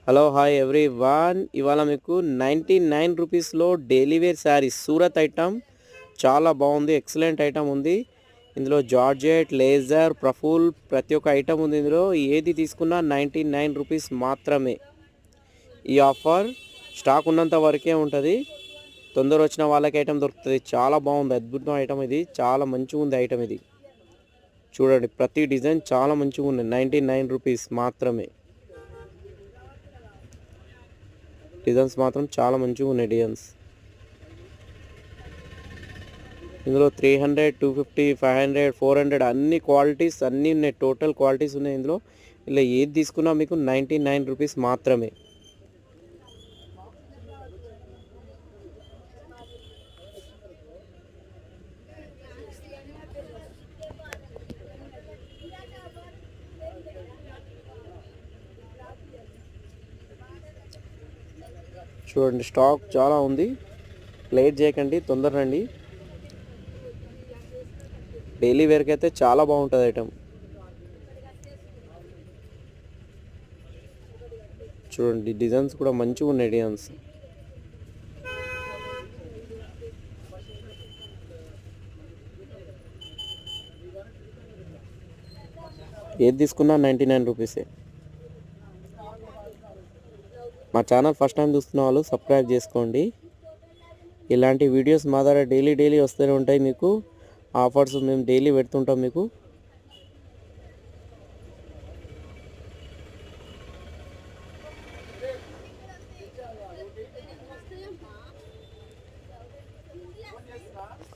Hello hi everyone. ఇవాళ మీకు 99 రూపీస్లో daily wear saris Surat item చాలా బాగుంది. ఎక్సలెంట్ ఐటమ్ ఉంది. ఇందులో జార్జెట్, లేజర్, ప్రఫుల్ ప్రతి ఒక్క ఐటమ్ ఉంది. ఇందులో ఏది తీసుకున్నా 99 రూపీస్ మాత్రమే. ఈ ఆఫర్ స్టాక్ ఉన్నంత వరకే ఉంటుంది. తొందర వచ్చిన వాళ్ళకి ఐటమ్ దొరుకుతుంది. చాలా బాగుంది, అద్భుతం ఐటమ్ ఇది. చాలా మంచిగా ఉంది ఐటమ్ ఇది. చూడండి, ప్రతి డిజైన్ చాలా మంచిగా ఉంది. 99 రూపీస్ మాత్రమే. డిజైన్స్ మాత్రం చాలా మంచిగా ఉన్నాయి డిజైన్స్. ఇందులో 300, 250, 500, 400 అన్ని క్వాలిటీస్ అన్నీ ఉన్నాయి. టోటల్ క్వాలిటీస్ ఉన్నాయి ఇందులో. ఇలా ఏది తీసుకున్నా మీకు 99 రూపీస్ మాత్రమే. చూడండి, స్టాక్ చాలా ఉంది. లేట్ చేయకండి, తొందర రండి. డైలీ వేర్కి అయితే చాలా బాగుంటుంది ఐటమ్. చూడండి, డిజైన్స్ కూడా మంచిగా ఉన్నాయి డిజైన్స్. ఏది తీసుకున్నా 99 రూపీసే. మా ఛానల్ ఫస్ట్ టైం చూస్తున్న వాళ్ళు సబ్స్క్రైబ్ చేసుకోండి. ఇలాంటి వీడియోస్ మా దగ్గర డైలీ వస్తూనే ఉంటాయి. మీకు ఆఫర్స్ మేము డైలీ పెడుతుంటాం మీకు.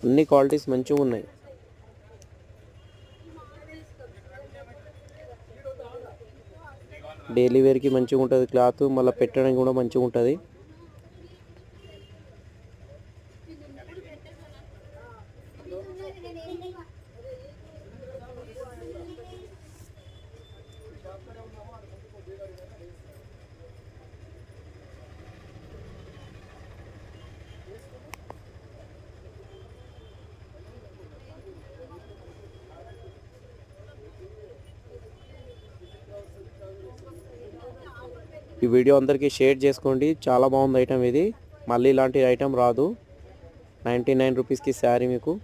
అన్ని క్వాలిటీస్ మంచిగా ఉన్నాయి. డైలీ వేర్కి మంచిగా ఉంటుంది క్లాత్, మళ్ళీ పెట్టడానికి కూడా మంచిగా ఉంటుంది. ఈ వీడియో అందరికీ షేర్ చేసుకోండి. చాలా బాగుంది ఐటమ్ ఇది. మళ్ళీ ఇలాంటి ఐటమ్ రాదు. 99 రూపీస్కి శారీ మీకు.